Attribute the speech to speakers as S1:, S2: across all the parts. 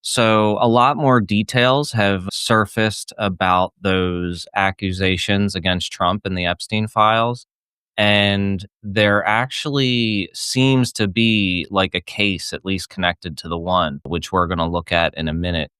S1: So, a lot more details have surfaced about those accusations against Trump in the Epstein files. And there actually seems to be like a case, at least connected to the one, which we're going to look at in a minute.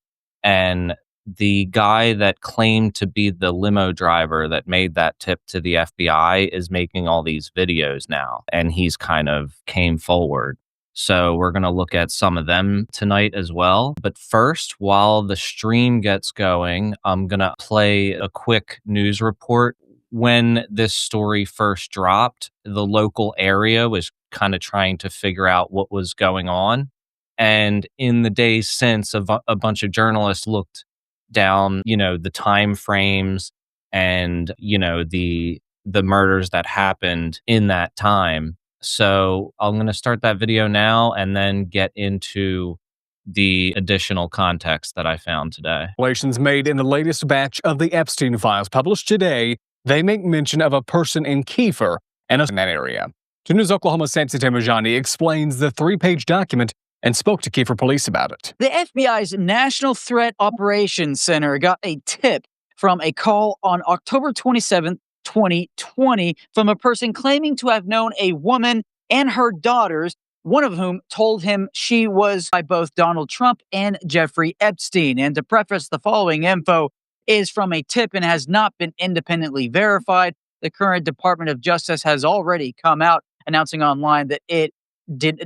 S1: And the guy that claimed to be the limo driver that made that tip to the FBI is making all these videos now, and he's kind of came forward. So we're going to look at some of them tonight as well. But first, while the stream gets going, I'm going to play a quick news report. When this story first dropped, the local area was kind of trying to figure out what was going on. And in the days since, a bunch of journalists looked down, the time frames and, the murders that happened in that time. So I'm going to start that video now and then get into the additional context that I found today.
S2: Revelations made in the latest batch of the Epstein files published today, they make mention of a person in Kiefer and in that area. 2 News Oklahoma's Samson Tamajani explains the 3-page document and spoke to Kiefer police about it.
S3: The FBI's National Threat Operations Center got a tip from a call on October 27th, 2020, from a person claiming to have known a woman and her daughters, one of whom told him she was by both Donald Trump and Jeffrey Epstein. And to preface, the following info is from a tip and has not been independently verified. The current Department of Justice has already come out announcing online that it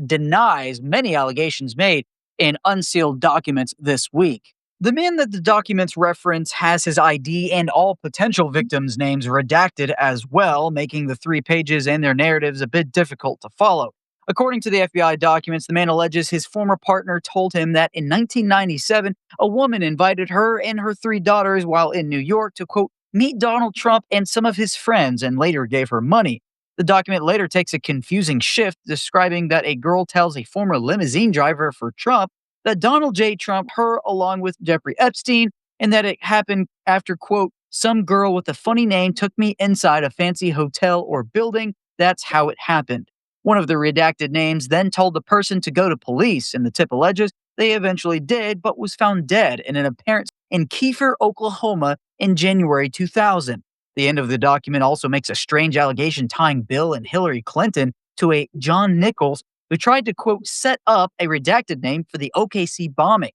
S3: denies many allegations made in unsealed documents this week. The man that the documents reference has his ID and all potential victims' names redacted as well, making the 3 pages and their narratives a bit difficult to follow. According to the FBI documents, the man alleges his former partner told him that in 1997, a woman invited her and her 3 daughters while in New York to, quote, meet Donald Trump and some of his friends, and later gave her money. The document later takes a confusing shift, describing that a girl tells a former limousine driver for Trump that Donald J. Trump her along with Jeffrey Epstein, and that it happened after, quote, some girl with a funny name took me inside a fancy hotel or building. That's how it happened. One of the redacted names then told the person to go to police, and the tip alleges they eventually did, but was found dead in an appearance in Kiefer, Oklahoma in January 2000. The end of the document also makes a strange allegation tying Bill and Hillary Clinton to a John Nichols, who tried to, quote, set up a redacted name for the OKC bombing.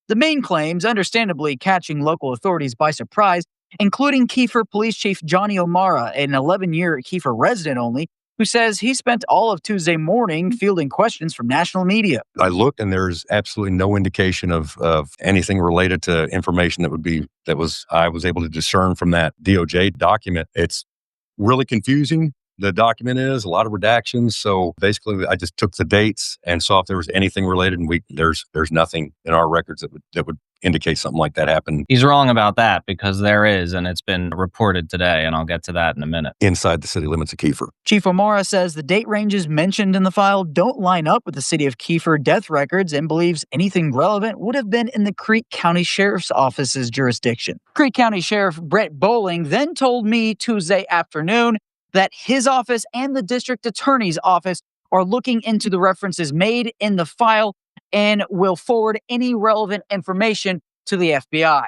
S3: The main claims, understandably catching local authorities by surprise, including Kiefer Police Chief Johnny O'Mara, an 11-year Kiefer resident only, who says he spent all of Tuesday morning fielding questions from national media.
S4: I looked, and there's absolutely no indication of anything related to information I was able to discern from that DOJ document. It's really confusing. The document is a lot of redactions. So basically, I just took the dates and saw if there was anything related, and there's nothing in our records that would indicate something like that happened.
S1: He's wrong about that, because there is, and it's been reported today, and I'll get to that in a minute.
S4: Inside the city limits of Kiefer.
S3: Chief O'Mara says the date ranges mentioned in the file don't line up with the city of Kiefer death records, and believes anything relevant would have been in the Creek County Sheriff's Office's jurisdiction. Creek County Sheriff Brett Bowling then told me Tuesday afternoon that his office and the district attorney's office are looking into the references made in the file and will forward any relevant information to the FBI.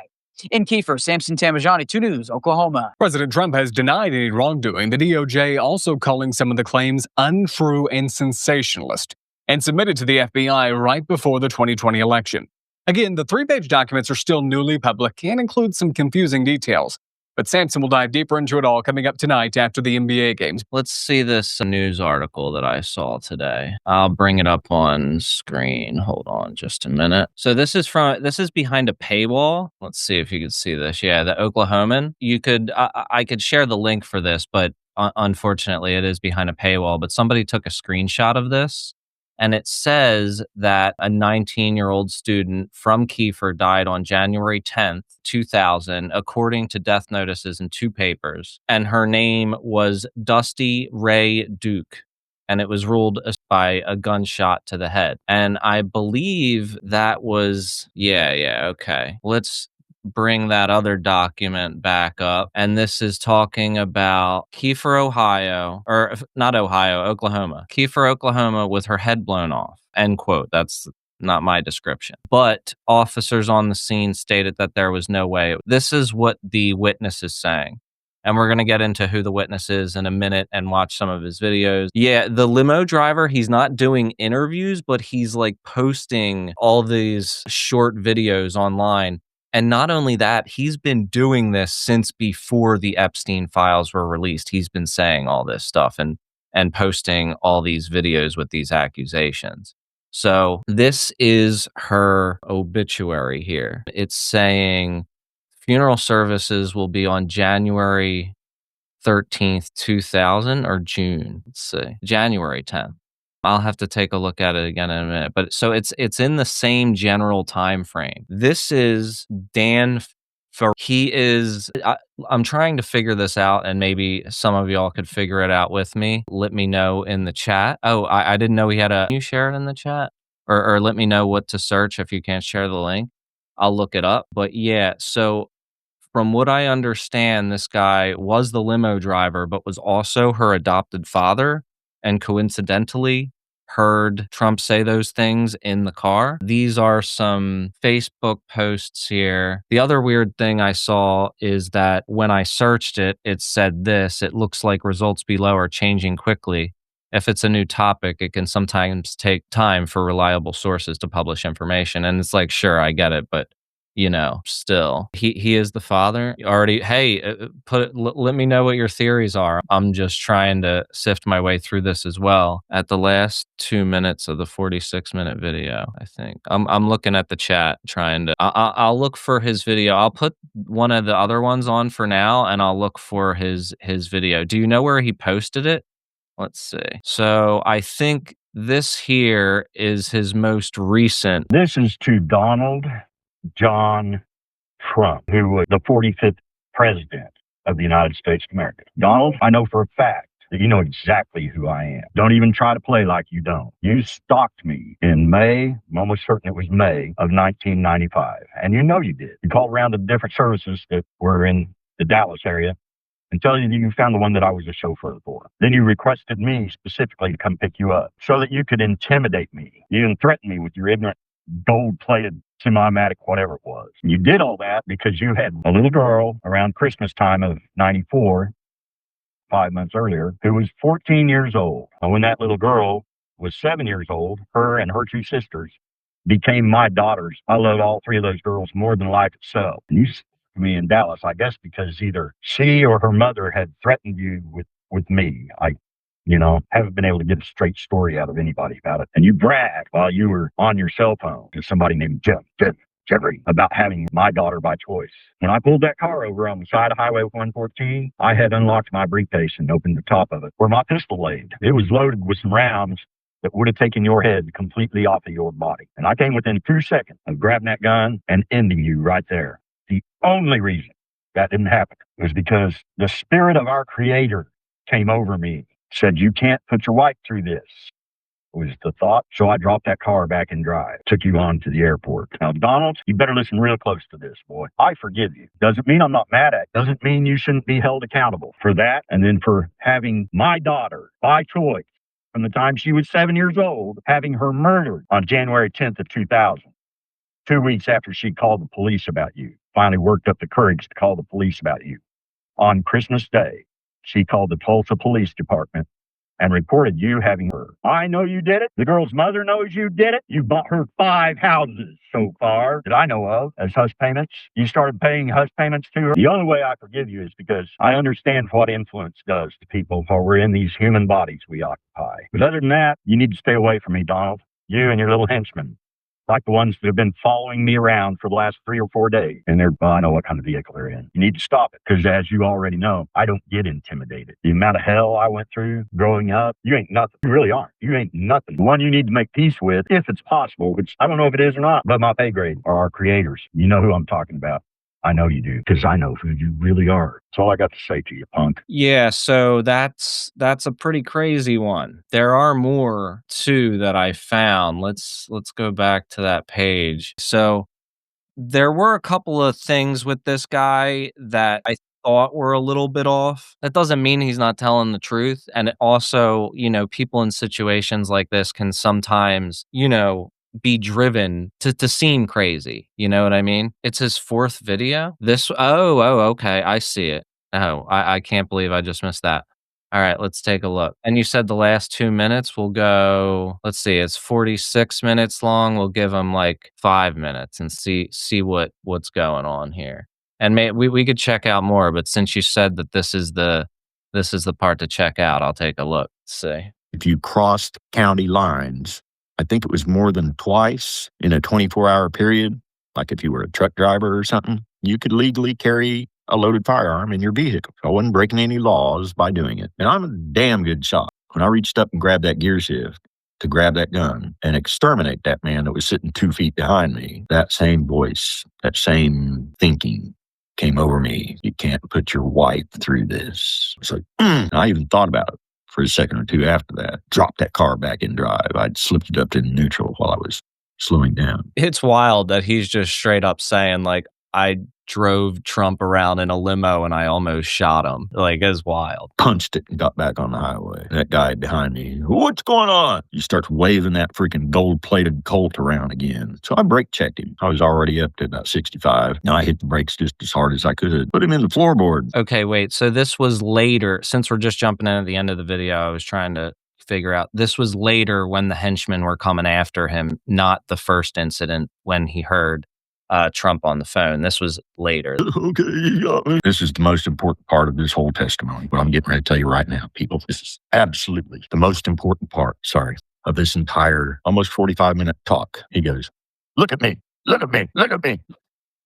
S3: In Kiefer, Samson Tamajani, 2 News, Oklahoma.
S2: President Trump has denied any wrongdoing, the DOJ also calling some of the claims untrue and sensationalist, and submitted to the FBI right before the 2020 election. Again, the 3-page documents are still newly public and include some confusing details. But Samson will dive deeper into it all coming up tonight after the NBA games.
S1: Let's see this news article that I saw today. I'll bring it up on screen. Hold on just a minute. So this is behind a paywall. Let's see if you can see this. Yeah, the Oklahoman. I could share the link for this, but unfortunately it is behind a paywall. But somebody took a screenshot of this. And it says that a 19-year-old student from Kiefer died on January 10th, 2000, according to death notices in 2 papers. And her name was Dusty Ray Duke. And it was ruled by a gunshot to the head. And I believe that was, okay. Let's bring that other document back up. And this is talking about Kiefer, Oklahoma. Kiefer, Oklahoma with her head blown off. End quote. That's not my description. But officers on the scene stated that there was no way. This is what the witness is saying. And we're going to get into who the witness is in a minute and watch some of his videos. Yeah, the limo driver, he's not doing interviews, but he's like posting all these short videos online. And not only that, he's been doing this since before the Epstein files were released. He's been saying all this stuff and posting all these videos with these accusations. So this is her obituary here. It's saying funeral services will be on January 13th, 2000 or June. Let's see. January 10th. I'll have to take a look at it again in a minute. But so it's in the same general time frame. This is Dan Ferree. He is I'm trying to figure this out, and maybe some of y'all could figure it out with me. Let me know in the chat. Oh, I didn't know he had a. Can you share it in the chat? Or let me know what to search if you can't share the link. I'll look it up. But yeah, so from what I understand, this guy was the limo driver, but was also her adopted father, and coincidentally heard Trump say those things in the car. These are some Facebook posts here. The other weird thing I saw is that when I searched it, it said this: it looks like results below are changing quickly. If it's a new topic, it can sometimes take time for reliable sources to publish information. And it's like, sure, I get it, but still, he is the father. Already, hey, let me know what your theories are. I'm just trying to sift my way through this as well. At the last 2 minutes of the 46-minute video, I think I'm looking at the chat, trying to. I'll look for his video. I'll put one of the other ones on for now, and I'll look for his video. Do you know where he posted it? Let's see. So I think this here is his most recent.
S5: This is to Donald John Trump, who was the 45th president of the United States of America. Donald, I know for a fact that you know exactly who I am. Don't even try to play like you don't. You stalked me in May, I'm almost certain it was May of 1995. And you know you did. You called around to different services that were in the Dallas area and tell you that you found the one that I was a chauffeur for. Then you requested me specifically to come pick you up so that you could intimidate me. You even threatened me with your ignorant gold-plated semi-automatic, whatever it was. You did all that because you had a little girl around Christmas time of 94, 5 months earlier, who was 14 years old. And when that little girl was 7 years old, her and her two sisters became my daughters. I love all three of those girls more than life itself. And you me in Dallas, I guess because either she or her mother had threatened you with me. I haven't been able to get a straight story out of anybody about it. And you bragged while you were on your cell phone to somebody named Jeffrey about having my daughter by choice. When I pulled that car over on the side of Highway 114, I had unlocked my briefcase and opened the top of it where my pistol laid. It was loaded with some rounds that would have taken your head completely off of your body. And I came within 2 seconds of grabbing that gun and ending you right there. The only reason that didn't happen was because the spirit of our Creator came over me, said, you can't put your wife through this, was the thought. So I dropped that car back in drive, took you on to the airport. Now, Donald, you better listen real close to this, boy. I forgive you. Doesn't mean I'm not mad at you. Doesn't mean you shouldn't be held accountable for that. And then for having my daughter, by choice, from the time she was 7 years old, having her murdered on January 10th of 2000. 2 weeks after she called the police about you, finally worked up the courage to call the police about you. On Christmas Day, she called the Tulsa Police Department and reported you having her. I know you did it. The girl's mother knows you did it. You bought her 5 houses so far that I know of as hush payments. You started paying hush payments to her. The only way I forgive you is because I understand what influence does to people while we're in these human bodies we occupy. But other than that, you need to stay away from me, Donald. You and your little henchmen. Like the ones that have been following me around for the last 3 or 4 days. And I know what kind of vehicle they're in. You need to stop it because, as you already know, I don't get intimidated. The amount of hell I went through growing up, you ain't nothing. You really aren't. You ain't nothing. The one you need to make peace with, if it's possible, which I don't know if it is or not, but my pay grade are our creators. You know who I'm talking about. I know you do, because I know who you really are. That's all I got to say to you, punk.
S1: Yeah, so that's a pretty crazy one. There are more too that I found. Let's go back to that page. So there were a couple of things with this guy that I thought were a little bit off. That doesn't mean he's not telling the truth. And it also, people in situations like this can sometimes, be driven to seem crazy. You know what I mean? It's his fourth video. Okay. I see it. Oh, I can't believe I just missed that. All right, let's take a look. And you said the last 2 minutes will go, let's see, it's 46 minutes long. We'll give him like 5 minutes and see what's going on here. And we could check out more, but since you said that this is the part to check out, I'll take a look. Let's see.
S6: If you crossed county lines, I think it was more than twice in a 24-hour period, like if you were a truck driver or something, you could legally carry a loaded firearm in your vehicle. I wasn't breaking any laws by doing it. And I'm a damn good shot. When I reached up and grabbed that gear shift to grab that gun and exterminate that man that was sitting 2 feet behind me, that same voice, that same thinking came over me. You can't put your wife through this. It's like, I even thought about it for a second or two after that. Dropped that car back in drive. I'd slipped it up to neutral while I was slowing down.
S1: It's wild that he's just straight up saying, like, I drove Trump around in a limo and I almost shot him. Like, it's wild.
S6: Punched it and got back on the highway. That guy behind me, what's going on? He starts waving that freaking gold-plated Colt around again. So I brake checked him. I was already up to about 65. Now I hit the brakes just as hard as I could. Put him in the floorboard.
S1: Okay, wait. So this was later. Since we're just jumping in at the end of the video, I was trying to figure out. This was later when the henchmen were coming after him, not the first incident when he heard Trump on the phone. This was later.
S6: Okay, you got me. This is the most important part of this whole testimony. What I'm getting ready to tell you right now, people. This is absolutely the most important part, of this entire almost 45-minute talk. He goes, look at me, look at me, look at me.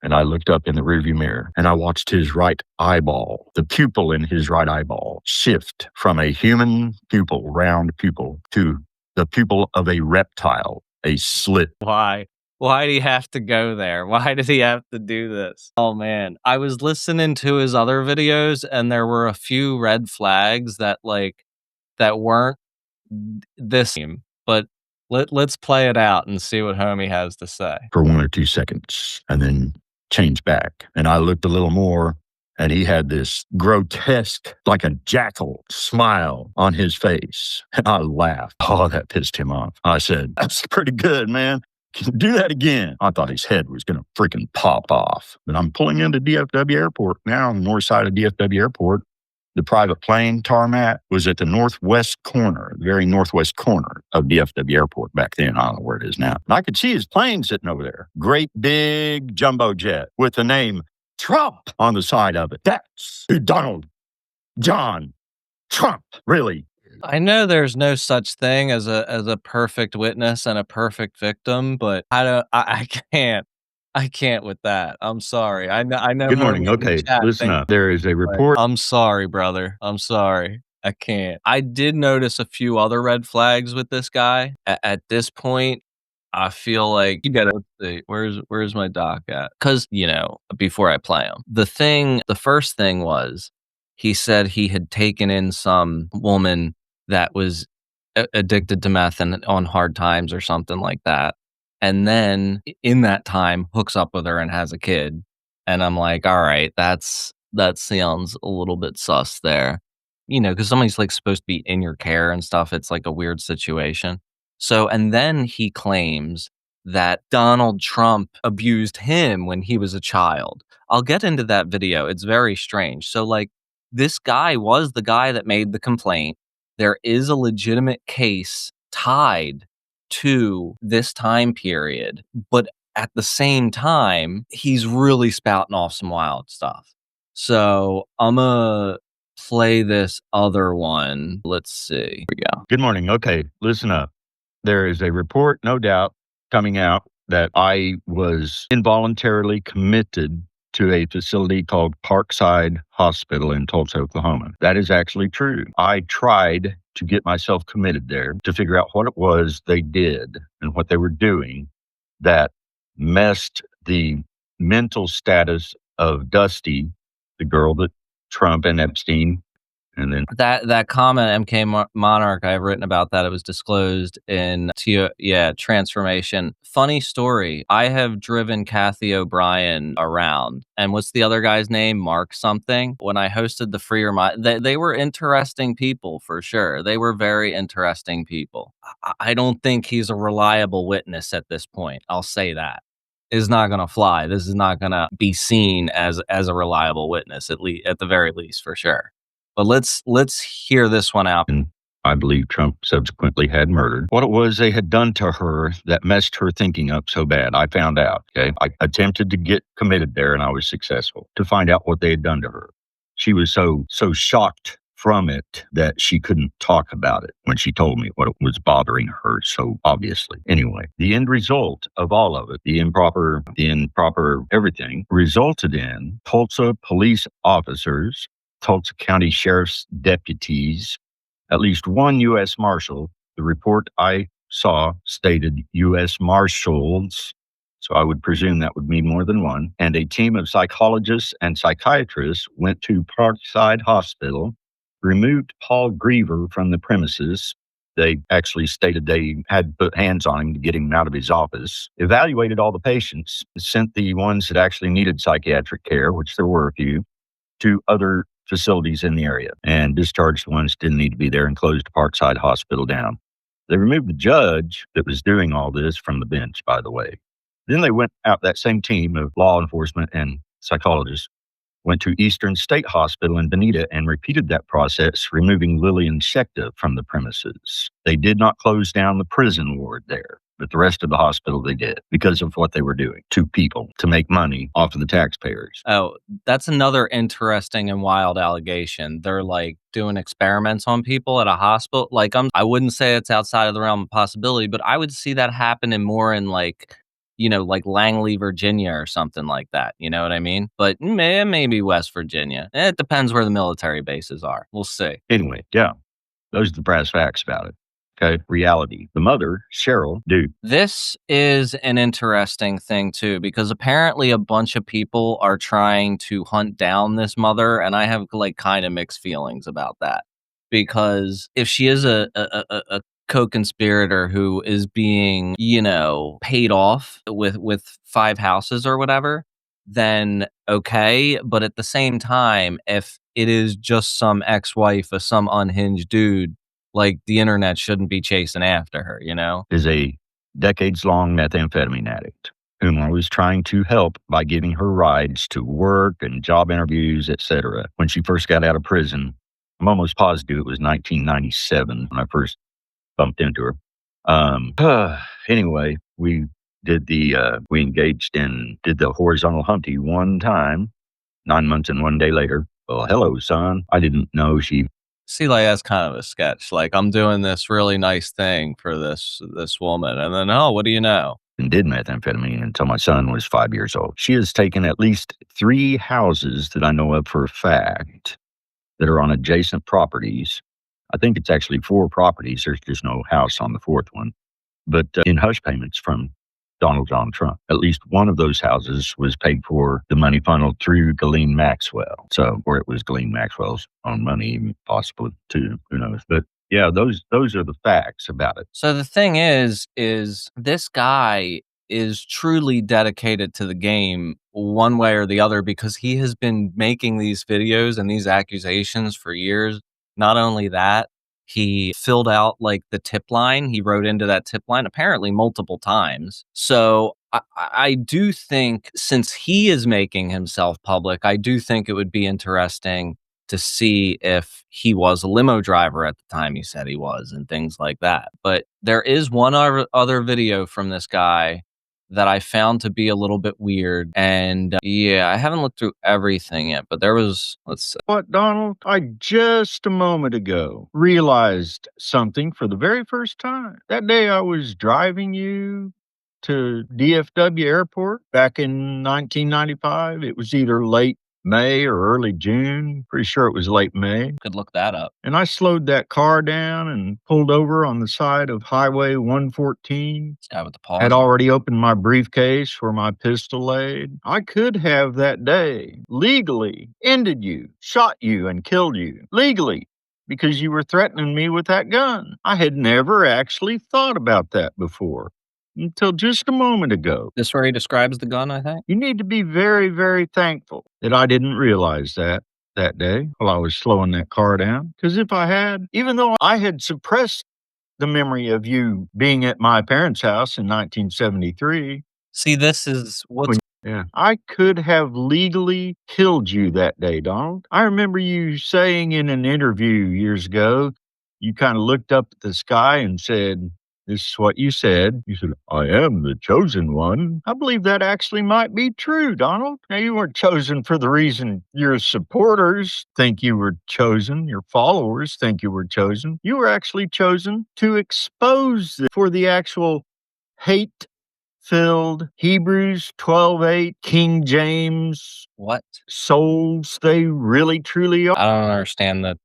S6: And I looked up in the rearview mirror and I watched his right eyeball, the pupil in his right eyeball, shift from a human pupil, round pupil, to the pupil of a reptile, a slit.
S1: Why? Why do you have to go there? Why does he have to do this? Oh man, I was listening to his other videos and there were a few red flags that weren't this, but let's play it out and see what homie has to say.
S6: For 1 or 2 seconds and then change back. And I looked a little more and he had this grotesque, like a jackal smile on his face. And I laughed. Oh, that pissed him off. I said, that's pretty good, man. Can you do that again? I thought his head was going to freaking pop off. But I'm pulling into DFW Airport now on the north side of DFW Airport. The private plane tarmac was at the northwest corner, the very northwest corner of DFW Airport back then. I don't know where it is now. And I could see his plane sitting over there. Great big jumbo jet with the name Trump on the side of it. That's Donald John Trump, really.
S1: I know there's no such thing as a perfect witness and a perfect victim, but I can't with that. I'm sorry. I know.
S6: Good morning. Okay, listen up. There is a report.
S1: I'm sorry, brother. I'm sorry. I can't. I did notice a few other red flags with this guy. At this point, I feel like you gotta, let's see, where's my doc at? Because, before I play him, the first thing was he said he had taken in some woman that was addicted to meth and on hard times or something like that. And then in that time hooks up with her and has a kid. And I'm like, all right, that sounds a little bit sus there. Because somebody's like supposed to be in your care and stuff. It's like a weird situation. So, and then he claims that Donald Trump abused him when he was a child. I'll get into that video. It's very strange. So like this guy was the guy that made the complaint. There is a legitimate case tied to this time period, but at the same time, he's really spouting off some wild stuff. So I'm going to play this other one. Let's see. Here we go.
S6: Good morning. Okay, listen up. There is a report, no doubt, coming out that I was involuntarily committed to a facility called Parkside Hospital in Tulsa, Oklahoma. That is actually true. I tried to get myself committed there to figure out what it was they did and what they were doing that messed the mental status of Dusty, the girl that Trump and Epstein And then
S1: That comment, Monarch, I've written about that. It was disclosed in Transformation. Funny story. I have driven Kathy O'Brien around, and what's the other guy's name? Mark something. When I hosted the Freer, they were interesting people for sure. They were very interesting people. I don't think he's a reliable witness at this point. I'll say that is not going to fly. This is not going to be seen as a reliable witness, at the very least, for sure. But let's hear this one out.
S6: and I believe Trump subsequently had murdered. What it was they had done to her that messed her thinking up so bad, I found out. Okay, I attempted to get committed there, and I was successful to find out what they had done to her. She was so shocked from it that she couldn't talk about it when she told me what was bothering her so obviously. Anyway, the end result of all of it, the improper everything, resulted in Tulsa police officers, Tulsa County Sheriff's deputies, at least one U.S. Marshal. The report I saw stated U.S. Marshals, so I would presume that would mean more than one, and a team of psychologists and psychiatrists went to Parkside Hospital, removed Paul Griever from the premises. They actually stated they had put hands on him to get him out of his office, evaluated all the patients, sent the ones that actually needed psychiatric care, which there were a few, to other facilities in the area, and discharged the ones that didn't need to be there and closed Parkside Hospital down. They removed the judge that was doing all this from the bench, by the way. Then they went out, that same team of law enforcement and psychologists went to Eastern State Hospital in Bonita and repeated that process, removing Lillian Schechter from the premises. They did not close down the prison ward there, but the rest of the hospital they did because of what they were doing to people to make money off of the taxpayers.
S1: Oh, that's another interesting and wild allegation. They're like doing experiments on people at a hospital. Like I wouldn't say it's outside of the realm of possibility, but I would see that happening more in like Langley, Virginia or something like that. You know what I mean? But maybe West Virginia. It depends where the military bases are. We'll see.
S6: Anyway, yeah, those are the brass facts about it. Okay, reality. The mother, Cheryl, dude.
S1: This is an interesting thing too, because apparently a bunch of people are trying to hunt down this mother, and I have like kind of mixed feelings about that. Because if she is a co-conspirator who is being, paid off with 5 houses or whatever, then okay. But at the same time, if it is just some ex-wife of some unhinged dude, like the internet shouldn't be chasing after her,
S6: Is a decades-long methamphetamine addict whom I was trying to help by giving her rides to work and job interviews, etc. When she first got out of prison, I'm almost positive it was 1997 when I first bumped into her. Anyway, we engaged and did the horizontal hunty one time, 9 months and 1 day later. Well, hello, son. I didn't know she.
S1: See, like that's kind of a sketch. Like I'm doing this really nice thing for this woman, and then what do you know?
S6: And did methamphetamine until my son was 5 years old. She has taken at least 3 houses that I know of for a fact that are on adjacent properties. I think it's actually 4 properties. There's just no house on the 4th one. But in hush payments from Donald John Trump. At least one of those houses was paid for, the money funneled through Ghislaine Maxwell. So, or it was Ghislaine Maxwell's own money, possibly too, who knows. But yeah, those are the facts about it.
S1: So the thing is this guy is truly dedicated to the game one way or the other, because he has been making these videos and these accusations for years. Not only that, he filled out like the tip line. He wrote into that tip line apparently multiple times. So I do think, since he is making himself public, I do think it would be interesting to see if he was a limo driver at the time he said he was and things like that. But there is one other video from this guy that I found to be a little bit weird. And I haven't looked through everything yet, but there was, let's see.
S6: What, Donald? I just a moment ago realized something for the very first time. That day I was driving you to DFW Airport back in 1995. It was either late May or early June. Pretty sure it was late May.
S1: Could look that up.
S6: And I slowed that car down and pulled over on the side of Highway 114.
S1: This guy with the pause.
S6: Had already opened my briefcase where my pistol laid. I could have that day legally ended you, shot you, and killed you. Legally.
S5: because you were threatening me with that gun. I had never actually thought about that before until just a moment ago.
S1: This where he describes the gun, I think.
S5: You need to be very, very thankful that I didn't realize that day while I was slowing that car down. Because if I had, even though I had suppressed the memory of you being at my parents' house in 1973,
S1: See, this is what's
S5: yeah, I could have legally killed you that day, Donald. I remember you saying in an interview years ago, you kind of looked up at the sky and said, "This is what you said." You said, "I am the chosen one." I believe that actually might be true, Donald. Now, you weren't chosen for the reason your supporters think you were chosen, your followers think you were chosen. You were actually chosen to expose for the actual hate filled Hebrews 12:8 King James
S1: what?
S5: souls they really truly are.
S1: I don't understand the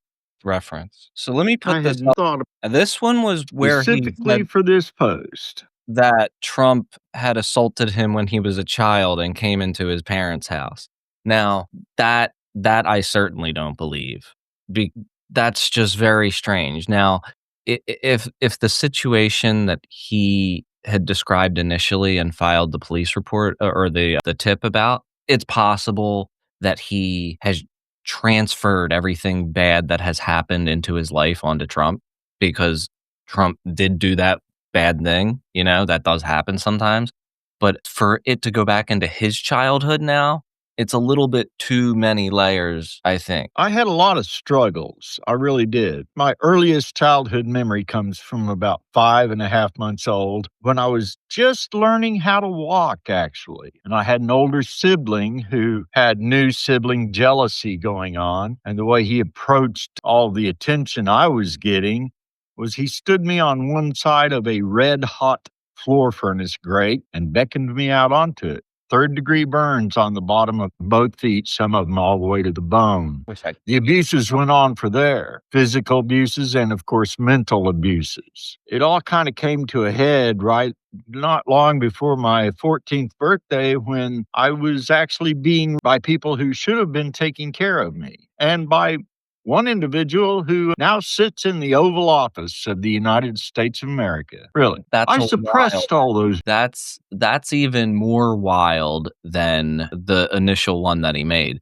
S1: reference. So let me
S5: I
S1: put this
S5: hadn't
S1: up.
S5: thought of
S1: This one was where he
S5: specifically
S1: said
S5: for this post.
S1: that Trump had assaulted him when he was a child and came into his parents' house. Now, that I certainly don't believe. Be That's just very strange. Now, if the situation that he had described initially and filed the police report or the tip about, it's possible that he has transferred everything bad that has happened into his life onto Trump because Trump did do that bad thing, that does happen sometimes. But for it to go back into his childhood now, it's a little bit too many layers, I think.
S5: I had a lot of struggles. I really did. My earliest childhood memory comes from about 5.5 months old when I was just learning how to walk, actually. And I had an older sibling who had new sibling jealousy going on. And the way he approached all the attention I was getting was he stood me on one side of a red hot floor furnace grate and beckoned me out onto it. Third-degree burns on the bottom of both feet, some of them all the way to the bone. The abuses went on for there, physical abuses and, of course, mental abuses. It all kind of came to a head right not long before my 14th birthday when I was actually being by people who should have been taking care of me and by one individual who now sits in the Oval Office of the United States of America. Really.
S1: That's
S5: I
S1: wild.
S5: suppressed all those.
S1: That's even more wild than the initial one that he made.